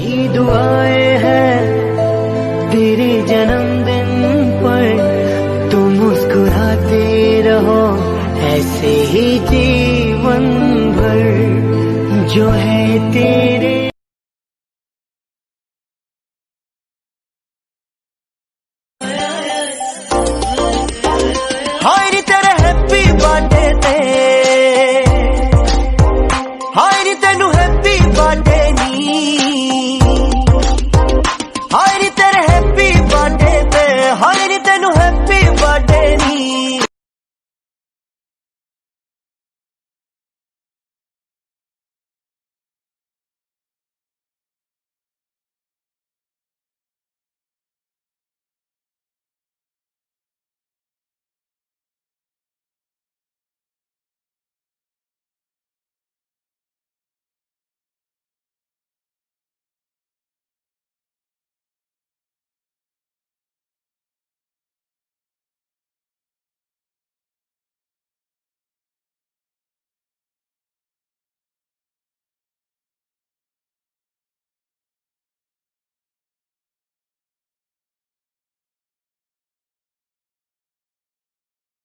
यही दुआएं हैं तेरे जन्मदिन पर, तुम मुस्कुराते रहो ऐसे ही जीवन भर, जो है तेरे हाय नी तेरे हैप्पी बर्थडे ते, हाय नी तेनू हैप्पी बर्थडे नी, हाय नी तेरे हैप्पी बर्थडे ते, हाय नी तेनू हैप्पी बर्थडे नी।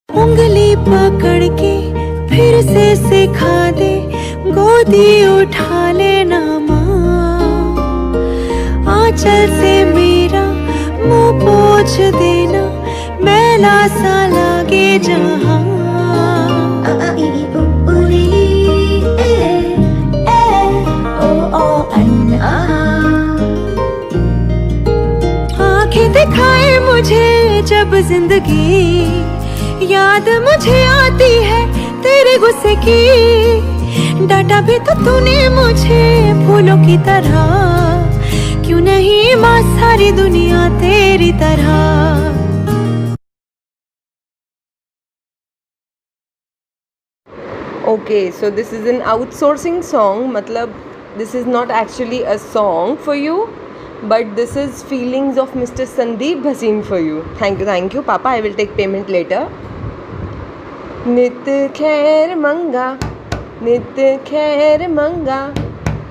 उंगली पकड़ के फिर से सिखा दे, गोदी उठा लेना माँ, आंचल से मेरा मुंह पोंछ देना, मैला सा लागे जहाँ। आंखें दिखाए मुझे जब जिंदगी, याद मुझे आती है तेरे गुस्से की, डांटा भी तो तूने मुझे फूलों की तरह, क्यों नहीं माँ सारी दुनिया तेरी तरह। Okay, so this is an outsourcing song, matlab this is not actually a song for you, but this is feelings of Mr. Sandeep Bhasin for you. Thank you Papa, I will take payment later. नित खैर मंगा, नित खैर मंगा,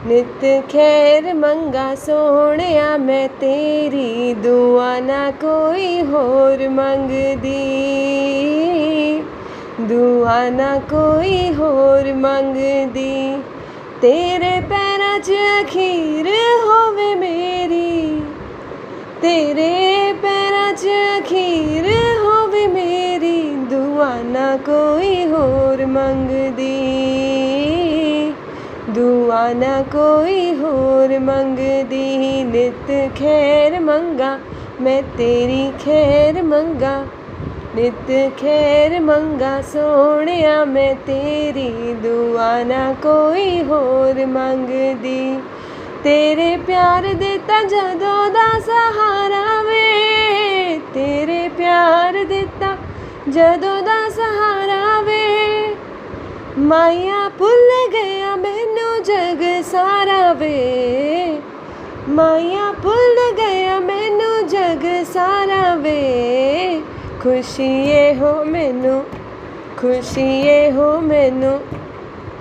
नित खैर मंगा सोहणिया, मैं तेरी दुआ ना कोई होर मंगदी, दुआ ना कोई होर मंगदी, तेरे पैरां च अखीर होवे मेरी, तेरे पैरां च अखीर होवे मेरी, दुआ ना कोई होर मंगदी, दुआ ना कोई होर मंगदी, नित खैर मंगा, मैं तेरी खैर मंगा, नित खैर मंगा सोहणिया, मैं तेरी दुआ ना कोई होर मंगदी, तेरे प्यार दिता जदों दा सहारा वे, तेरे प्यार दिता जदों दा सहारा वे, माया भुल गया मैनू जग सारा वे, माया भुल गया मैनू जग सारा वे, खुशिये हो मैनू, खुशिये हो मैनू,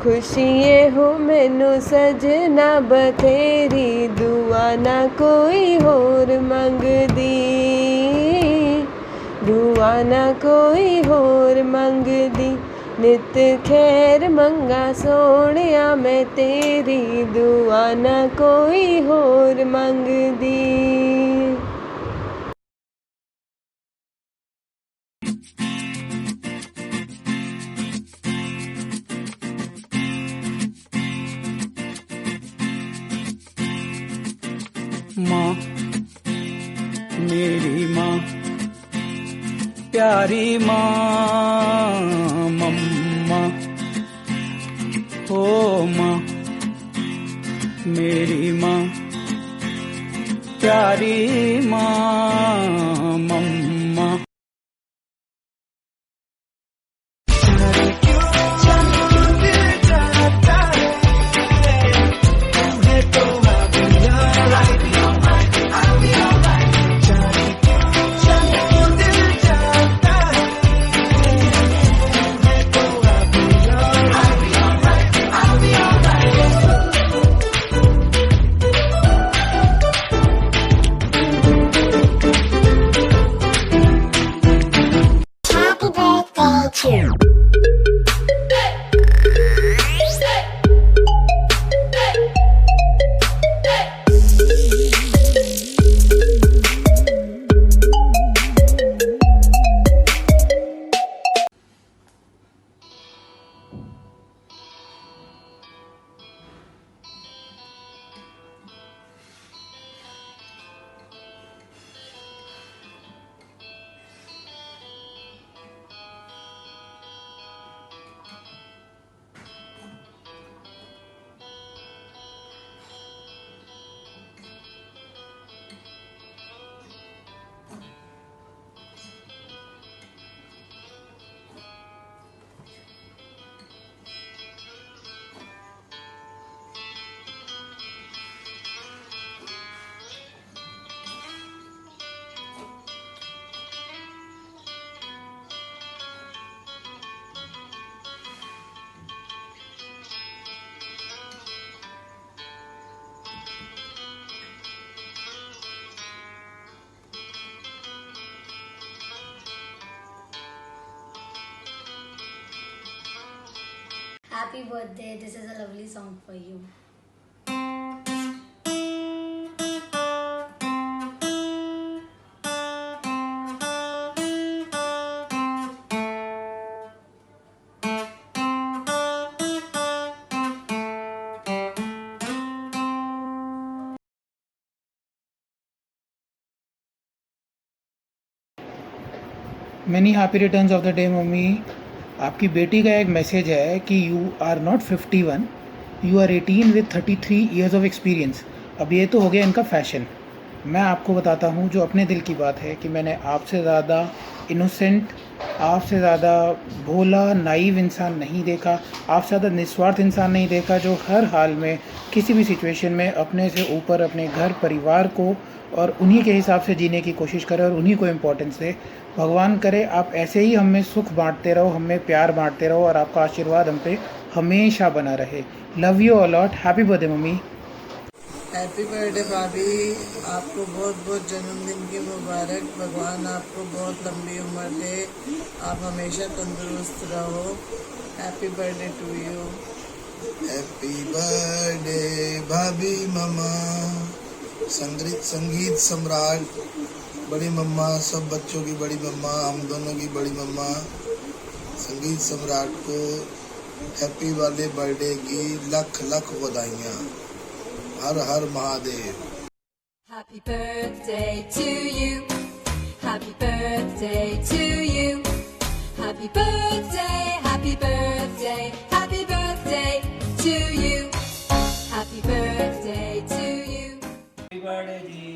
खुशिये हो मैनू सजना बथेरी, दुआ ना कोई होर मंगदी, दुआ ना कोई होर मंगदी, नित खैर मंगा सोहणिया, मैं तेरी दुआ ना कोई होर मंगदी। माँ मेरी माँ, प्यारी माँ, मम्मा ओ माँ, मेरी माँ, प्यारी माँ, मम्मा। happy birthday. This is a lovely song for you. Many happy returns of the day mummy. आपकी बेटी का एक मैसेज है कि you are not 51, you are 18 with 33 years of experience. अब ये तो हो गया इनका फैशन। मैं आपको बताता हूँ जो अपने दिल की बात है कि मैंने आपसे ज़्यादा इनोसेंट, आपसे ज़्यादा भोला नाइव इंसान नहीं देखा, आपसे ज़्यादा निस्वार्थ इंसान नहीं देखा, जो हर हाल में किसी भी सिचुएशन में अपने से ऊपर अपने घर परिवार को और उन्हीं के हिसाब से जीने की कोशिश करे और उन्हीं को इम्पोर्टेंस दे। भगवान करे आप ऐसे ही हमें सुख बांटते रहो, हमें प्यार बांटते रहो और आपका आशीर्वाद हम पे हमेशा बना रहे। Love you a lot. Happy birthday mummy. Happy birthday भाभी, आपको बहुत बहुत जन्मदिन की मुबारक। भगवान आपको बहुत लंबी उम्र दे, आप हमेशा तंदुरुस्त रहो। Happy birthday to you. Happy birthday भाभी मम्मा, संगीत सम्राट, बड़ी मम्मा, सब बच्चों की बड़ी मम्मा, हम दोनों की बड़ी मम्मा, संगीत सम्राट को हैप्पी वाले बर्थडे की लख लख बधाइयाँ। हर हर Mahadev. Happy birthday to you. Happy birthday to you. Happy birthday, happy birthday, happy birthday to you. Happy birthday to you. Happy birthday ji.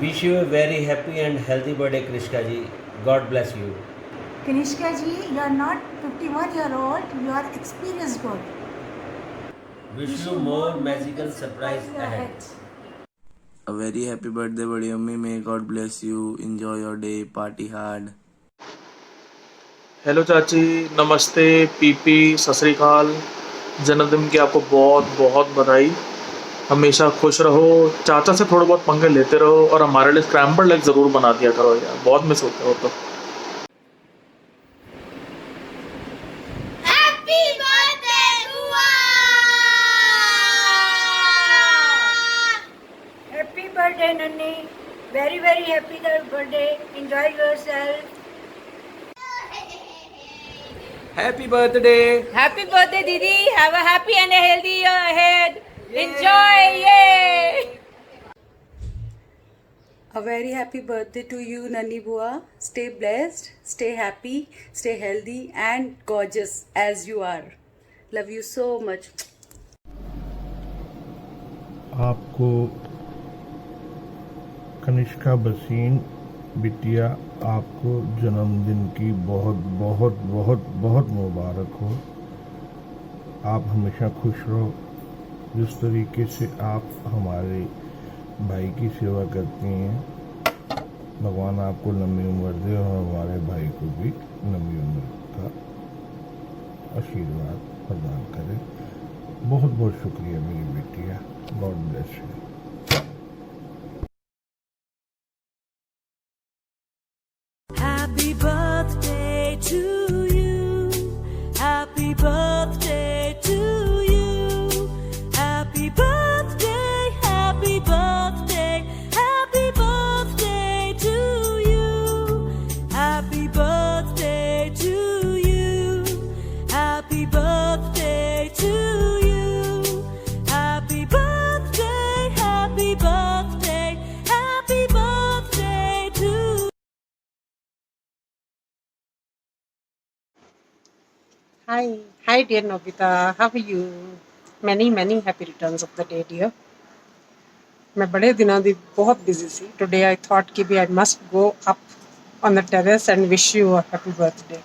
Wish you a very happy and healthy birthday Krishka ji. God bless you. Kanishka ji, you are not 51-year-old, you are experienced girl. Wish you more magical surprise ahead. A very happy birthday बड़ी अम्मी, may God bless you, enjoy your day, party hard. Hello चाची, नमस्ते, PP, सत श्री अकाल। जन्मदिन की आपको बहुत बहुत बधाई। हमेशा खुश रहो, चाचा से थोड़े बहुत पंगे लेते रहो और हमारे लिए स्क्रैम्बल्ड एग ज़रूर बना दिया करो यार, बहुत मिस होते हो तो। Birthday Nanni, very happy birthday, enjoy yourself. Happy birthday. Happy birthday, Didi. Have a happy and a healthy year ahead. Enjoy. Yay! A very happy birthday to you, Nanni Bua. Stay blessed, stay happy, stay healthy and gorgeous as you are. Love you so much. आपको कनिष्का भसीन बिटिया, आपको जन्मदिन की बहुत बहुत बहुत बहुत मुबारक हो। आप हमेशा खुश रहो। जिस तरीके से आप हमारे भाई की सेवा करती हैं, भगवान आपको लंबी उम्र दे और हमारे भाई को भी लंबी उम्र का आशीर्वाद प्रदान करे। बहुत बहुत शुक्रिया मेरी बिटिया। God bless you. Happy birthday to you. Happy birthday to you. Happy birthday, happy birthday, happy birthday to you. Happy birthday to you. Happy birthday to you. Happy birthday, happy birthday, happy birthday to you. Hi dear Nobita, how are you? Many happy returns of the day dear. मैं बड़े दिनों दी बहुत busy C. Today I thought कि भी I must go up on the terrace and wish you a happy birthday.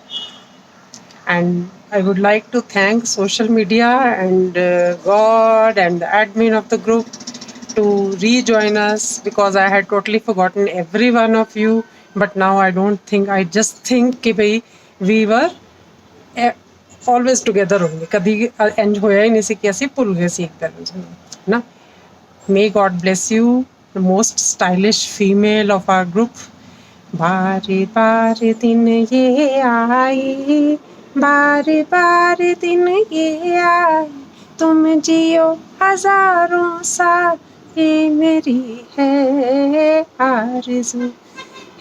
And I would like to thank social media and God and the admin of the group to rejoin us, because I had totally forgotten every one of you. But now I don't think, I just think कि भाई we were always together होंगे, कभी and होया ही नहीं सी कि ਅਸੀਂ ਭੁੱਲ ਗਏ ਸੀ ਇੱਕ ਤਰ੍ਹਾਂ से ना। May God bless you, the most stylish female of our group. बारे बारे दिन ये आई बार बार दिन ये आए, तुम जियो हजारों साल, ये मेरी है आरज़ू।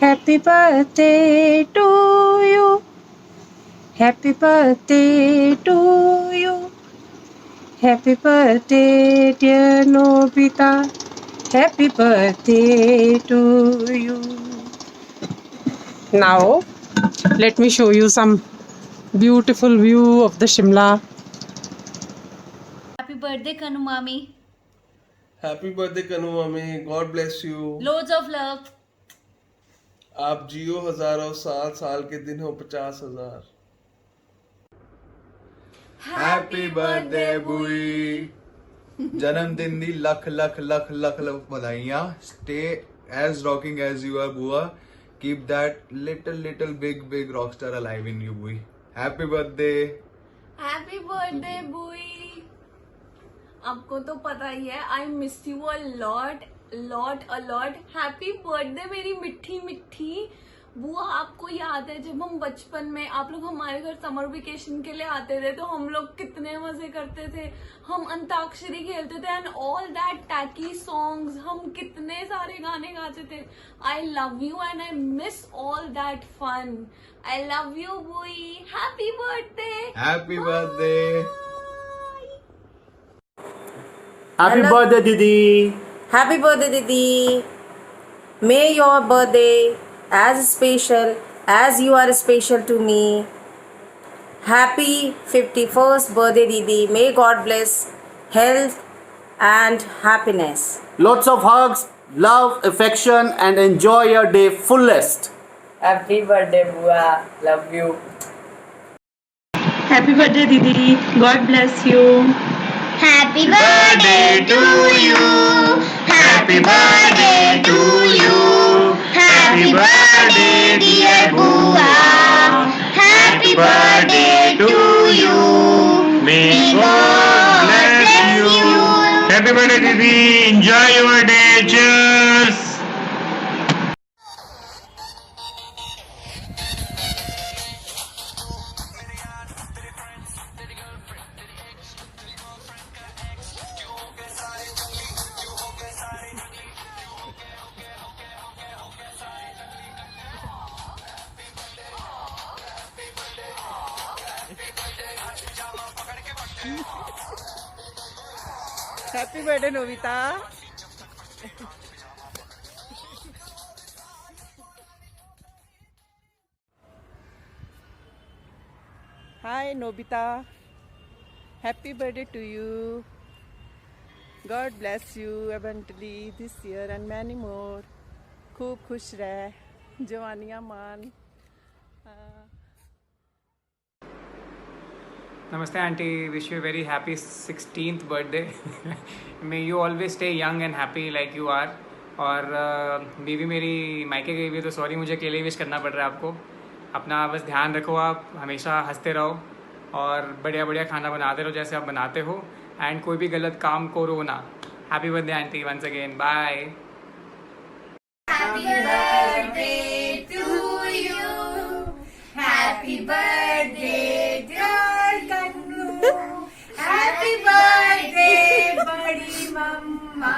Happy birthday to you, happy birthday to you, happy birthday dear Nobita, happy birthday to you. Now let me show you some beautiful view of the Shimla. Happy birthday, Kanu Mami. Happy birthday Kanu मम्मी, god bless you. Loads of love. आप जियो हजारों साल, साल के दिन हो 50,000। Happy birthday बुई, जन्मदिन दी लख लख लख लख लख बधाइयां। Stay as rocking as you are बुआ, keep that little big big rock star alive in you बुई। Happy birthday. हैप्पी बर्थडे बुई, आपको तो पता ही है I miss you a lot lot. Happy birthday मेरी मिठी मिठी बुआ। आपको याद है जब हम बचपन में आप लोग हमारे घर समर वेकेशन के लिए आते थे तो हम लोग कितने मजे करते थे, हम अंताक्षरी खेलते थे and all that tacky songs, हम कितने सारे गाने गाते थे। I love you and I miss all that fun. I love you बुई, happy birthday. Happy birthday. Happy birthday दीदी। Happy birthday, Didi. May your birthday as special as you are special to me. Happy 51st birthday, Didi. May God bless health and happiness. Lots of hugs, love, affection, and enjoy your day fullest. Happy birthday, Bua. Love you. Happy birthday, Didi. God bless you. Happy birthday to you. Happy birthday to you. Happy birthday dear Bua. Happy birthday to you. May God bless you. Happy birthday Didi. Enjoy your day. Cheers. Happy birthday, Novita. Hi, Nobita. Happy birthday to you. God bless you abundantly this year and many more. खूब खुश रह, जवानियाँ मान। Namaste auntie, wish you a very happy 16th birthday. May you always stay young and happy like you are. और बीवी मेरी मायके गई हुई है तो सॉरी मुझे अकेले विश करना पड़ रहा है आपको। अपना बस ध्यान रखो, आप हमेशा हंसते रहो और बढ़िया बढ़िया खाना बनाते रहो जैसे आप बनाते हो, एंड कोई भी गलत काम करो ना। Happy birthday aunty once again, bye. Happy birthday to you. Happy birthday dear Kanu. Happy birthday badi mama.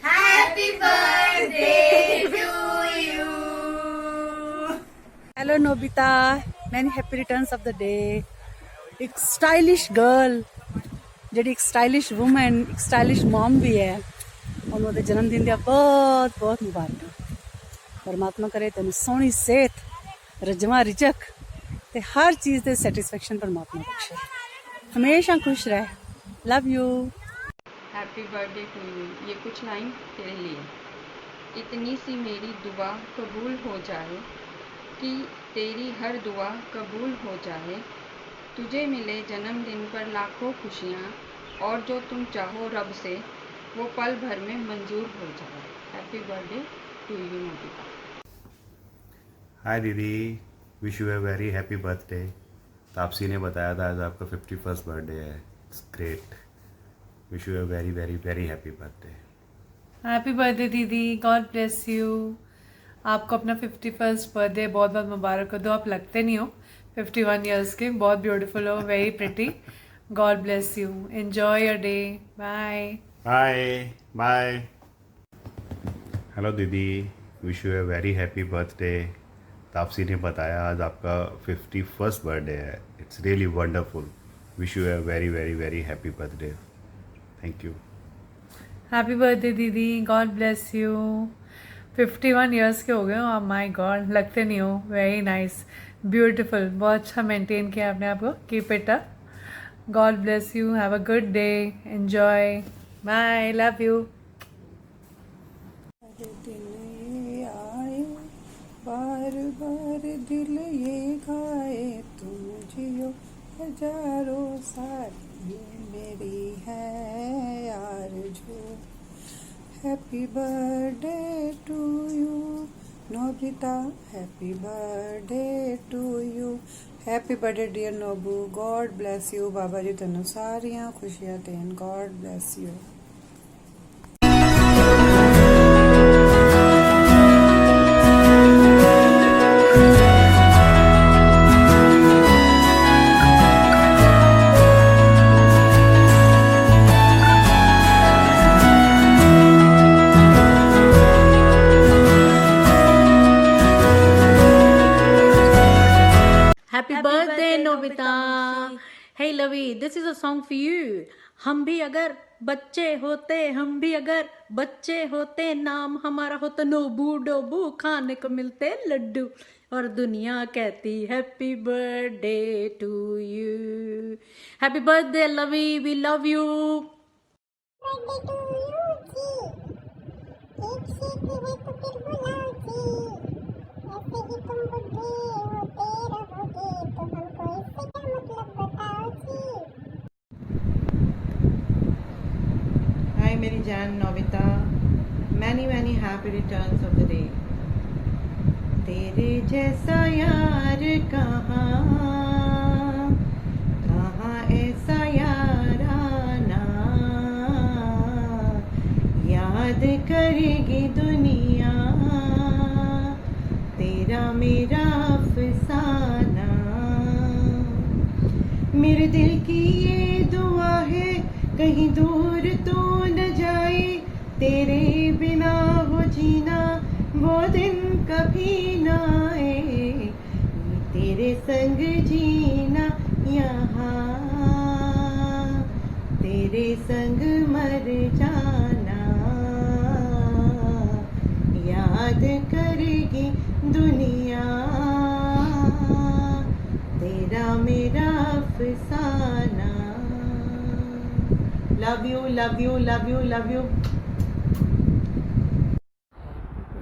Happy birthday to you. Hello Nobita, many happy returns of the day. एक stylish girl ਜਿਹੜੀ ਇੱਕ stylish woman, ਇੱਕ stylish ਮਮ ਵੀ ਹੈ, ਉਹਨੂੰ ਉਹਦੇ ਜਨਮ ਦਿਨ ਦੀਆਂ ਬਹੁਤ ਬਹੁਤ ਮੁਬਾਰਕਾਂ। ਪਰਮਾਤਮਾ ਕਰੇ ਤੈਨੂੰ ਸੋਹਣੀ ਸਿਹਤ, ਰਜਵਾਂ ਰਿਜਕ ਤੇ ਹਰ ਚੀਜ਼ ਦੇ ਸੈਟੀਸਫੈਕਸ਼ਨ ਪਰਮਾਤਮਾ ਬਖਸ਼ੇ। हमेशा खुश रह। Love you. Happy birthday to you. ये कुछ लाइन तेरे लिए। इतनी सी मेरी दुआ कबूल हो जाए कि तेरी हर दुआ कबूल हो जाए, तुझे मिले जन्मदिन पर लाखों खुशियाँ, और जो तुम चाहो रब से वो पल भर में मंजूर हो जाए। Happy birthday to you Nobita. Hi दीदी, wish you a very happy birthday. Taapsee ने बताया था आज आपका 51st बर्थडे है। It's great. Wish you a very very very happy birthday. Happy birthday दीदी, गॉड ब्लेस यू। आपको अपना 51st बर्थडे बहुत बहुत मुबारक हो दो। आप लगते नहीं हो, 51 years के, बहुत ब्यूटीफुल हो, very pretty. God bless you, enjoy your day, bye. Bye bye. Hello दीदी, wish you a very happy birthday. Taapsee ने बताया आज आपका 51st बर्थडे है. It's really wonderful. Wish you a very very very happy birthday. Thank you. Happy birthday दीदी, god bless you. 51 years के हो गए हो आप, माय गॉड, लगते नहीं हो. वेरी नाइस, ब्यूटीफुल, बहुत अच्छा मेंटेन किया आपने आपको. Keep it up. God bless you, have a good day, enjoy, bye, love you. बार बार दिल ये गाए, तुम जियो हजारों साल, ये मेरी है आरज़ू. Happy birthday to you Nobita, happy birthday to you. Happy birthday dear Nobu, god bless you. बाबा जी तेनों सारियां खुशियां देन. God bless you. Happy birthday Nobita. Hey Lavi, this is a song for you. हम भी अगर बच्चे होते, हम भी अगर बच्चे होते, नाम हमारा होता नोबू डोबू, खाने को मिलते लड्डू, और दुनिया कहती happy birthday to you. Happy birthday Lovey, we love you. Hi मेरी जान Nobita, many many happy returns of the day. तेरे जैसा यार कहाँ कहाँ ऐसा याराना, याद करेगी दुनिया तेरा मेरा अफसाना. मेरे दिल की ये दुआ है, कहीं दूर तो न जाए, तेरे बिना हो जीना वो दिन कभी ना आए. तेरे संग जीना यहाँ, तेरे संग मर जाना, याद करेगी दुनिया तेरा मेरा अफसाना. Love you, love you, love you, love you.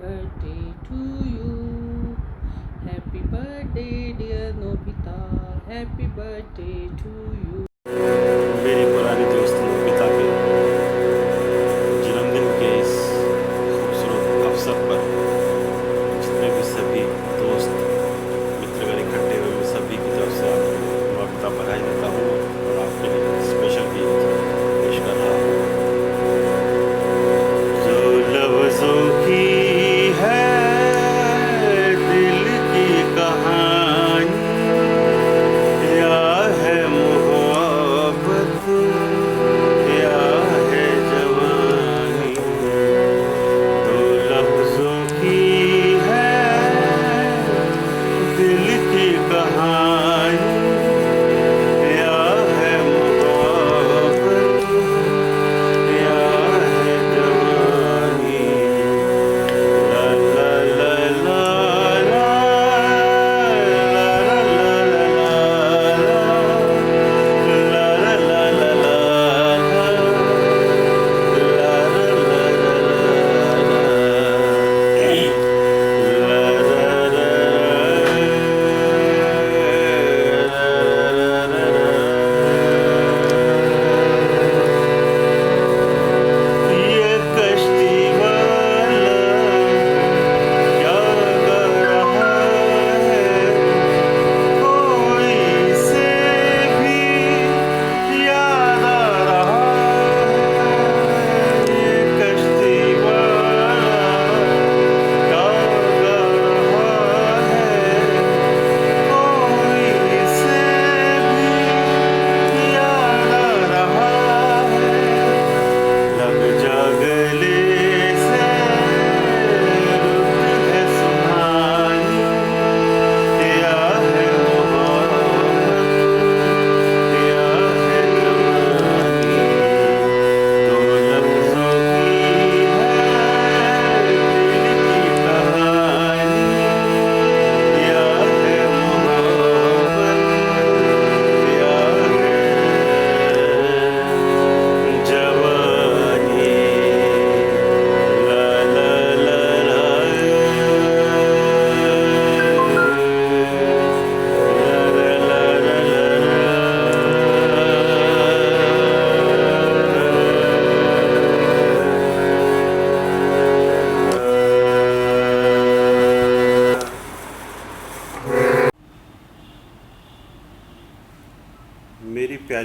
Birthday to you. Happy birthday dear Nobita. Happy birthday to you. मेरी पुरानी दोस्त नोबिता के जन्मदिन के इस खूबसूरत अवसर पर जितने भी सभी दोस्त मित्रगण इकट्ठे हुए, सभी की तरफ से आपको नोबिता बधाई देता हूँ और आपके लिए स्पेशल गीत पेश कर रहा हूँ. जो लफ्ज़ों की है दिल की कहानी, या है मुहावरा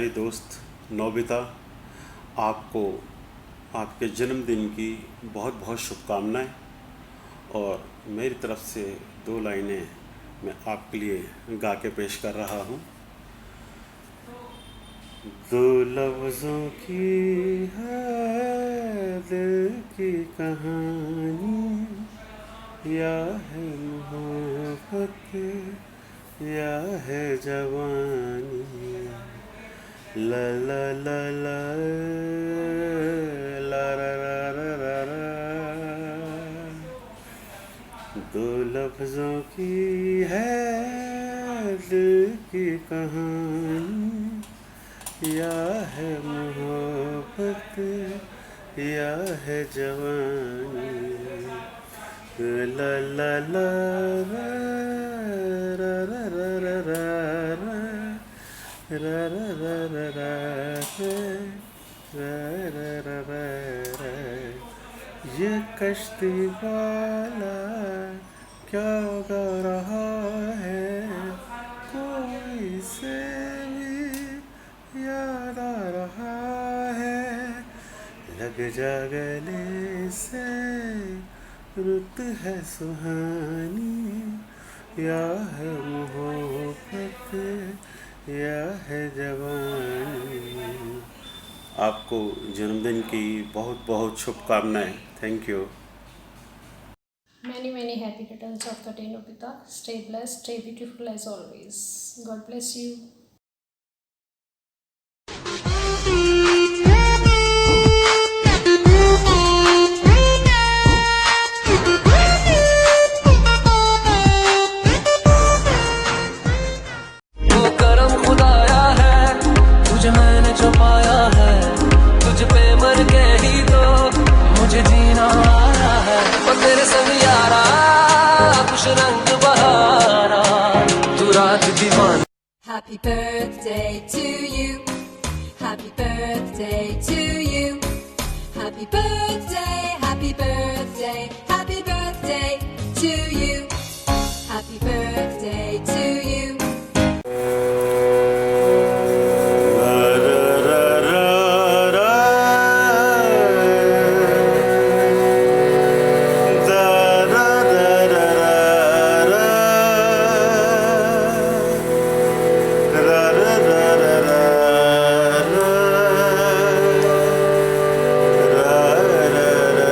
प्यारी दोस्त नोबिता, आपको आपके जन्मदिन की बहुत बहुत शुभकामनाएं और मेरी तरफ से 2 लाइनें मैं आपके लिए गा के पेश कर रहा हूँ। 2 लफ्ज़ों की है दिल की कहानी, या है मोहब्बत या है जवानी, ला ला ला ला ला रा रा रा रा। 2 लफ्ज़ों की है दिल की कहानी, या है मोहब्बत या है जवानी, ला ला ला रा रा रा रा रा रा रा रा रा रा रा। ये कश्ती वाला क्या गा रहा है, कोई से भी याद आ रहा है, लग जा गले से रुत है सुहानी, या है मोहब्बत या है जवानी। आपको जन्मदिन की बहुत बहुत शुभकामनाएं। Thank you. Many happy returns of the day, Nobita. Stay blessed, stay beautiful as always. God bless you. वो करम खुदाया है, तुझे मैंने जो पाया है, तुझ पे मर के ही तो मुझे जीना आया है। वो तेरे संग यारा कुछ रंग बहारा, तू रात दीवान। Happy birthday to you. Happy birthday to you. Happy birthday, happy birthday, happy birthday to you. Happy birthday to you. रा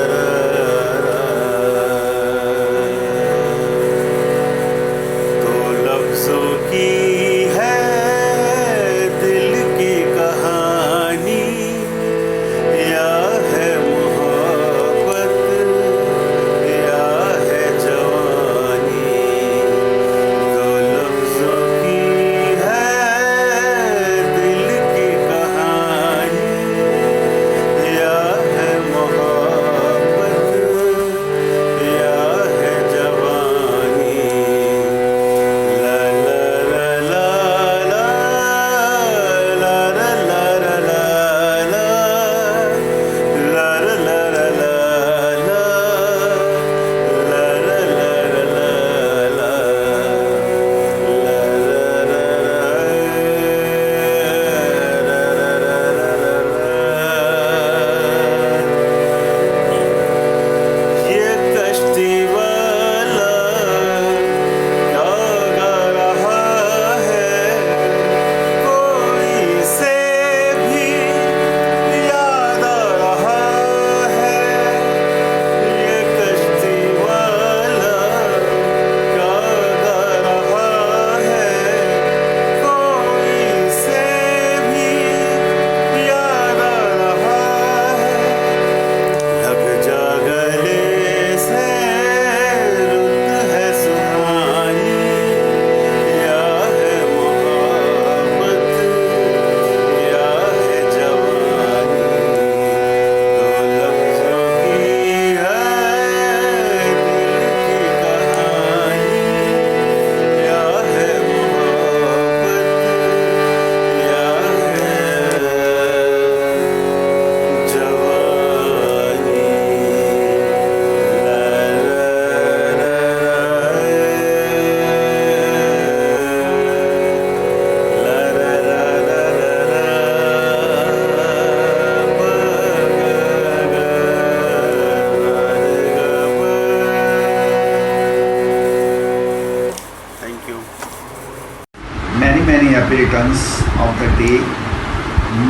returns of the day,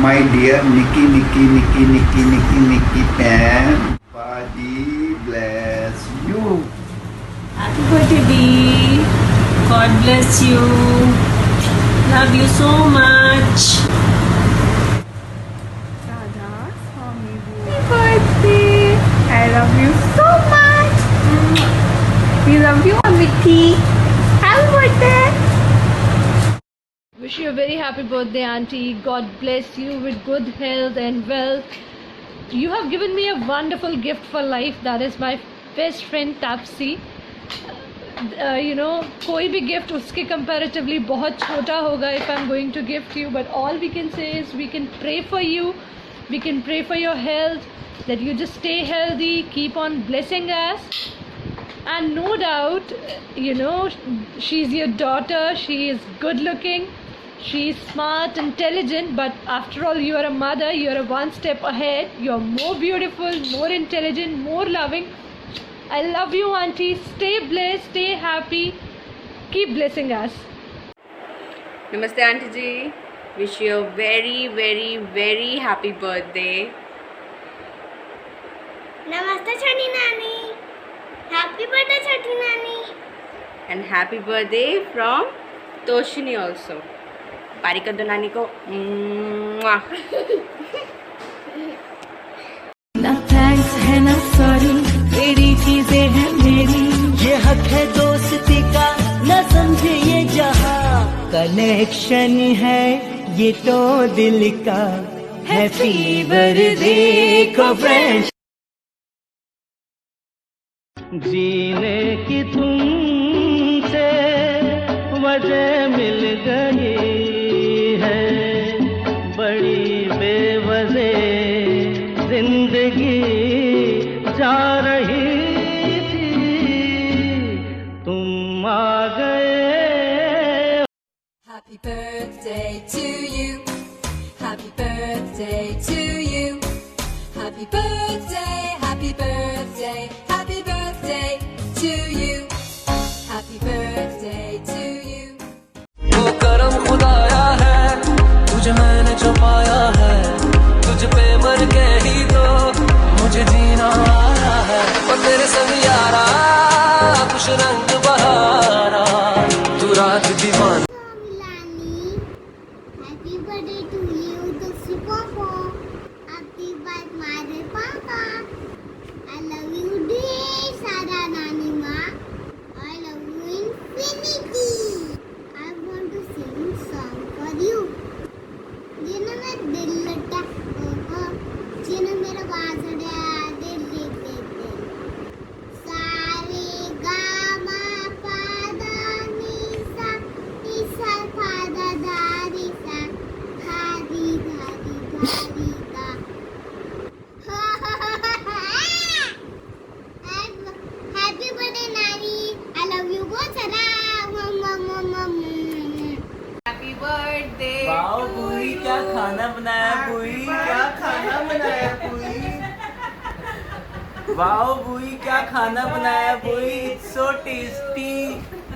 my dear Nikki Pan. Body bless you. Happy birthday, B. God bless you. Love you so much. Happy birthday! I love you so much. We love you, Amithi. Happy birthday! Wish you a very happy birthday, Auntie. God bless you with good health and wealth. You have given me a wonderful gift for life. That is my best friend Tapsi. कोई भी gift उसके comparatively बहुत छोटा होगा if I'm going to gift you, but all we can say is we can pray for you, we can pray for your health, that you just stay healthy, keep on blessing us. And no doubt, she's your daughter, she is good looking, she is smart, intelligent, but after all you are a mother, you are one step ahead, you are more beautiful, more intelligent, more loving. I love you, Auntie. Stay blessed, stay happy, keep blessing us. Namaste, Auntie ji. Wish you a very, very, very happy birthday. Namaste, Chhoti Nani. Happy birthday, Chhoti Nani. And happy birthday from Toshini also. पारी कर दो नानी को. ना thanks है ना sorry, तेरी चीजें हैं मेरी, ये हक है दोस्ती का, न समझे ये जहां, कनेक्शन है ये तो दिल का, हैप्पी बर्थडे को फ्रेंड्स। जीने की तुमसे वजह मिल गई है, बड़ी बेवजह जिंदगी जा रही थी, तुम आ गए। Happy birthday to you, happy birthday to you, happy birthday, happy birthday, happy birthday to you, happy birthday to you. वो करम खुदाया है, तुझे मैंने जो पाया है, तुझ पे मर के ही तो मुझे जीना आया है, और तेरे संग यारा कुछ रंग बहारा, तू रात दीवाना। Happy birthday to you, Toshi Popo. Happy birthday, my Papa. I love you, dear Sada Nani Ma. I love you infinity. I want to sing a song for you. जिन्हें मैं दिल लटा जिन्हें मेरा बांसुरिया दिल लेते थे, सारे गामा पादा निसा निसा पादा दारी सा धारी धारी धारी दा। Happy birthday, Nani. I love you बहुत सारा। Happy birthday. वाओ बुई, क्या खाना बनाया बुई, क्या खाना बनाया बुई, वाओ बुई, क्या खाना बनाया बुई, इट्स सो टेस्टी,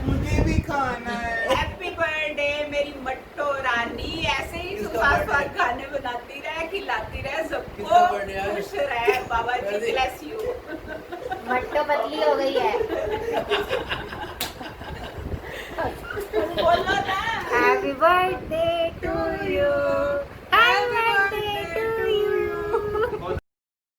मुझे भी खाना है। हैप्पी बर्थडे मेरी मट्टो रानी, ऐसे ही स्वाद खाने बनाती रहे, खिलाती रहे सबको, खुश रहे, बाबा जी ब्लेस यू। मट्टो पतली हो गई है।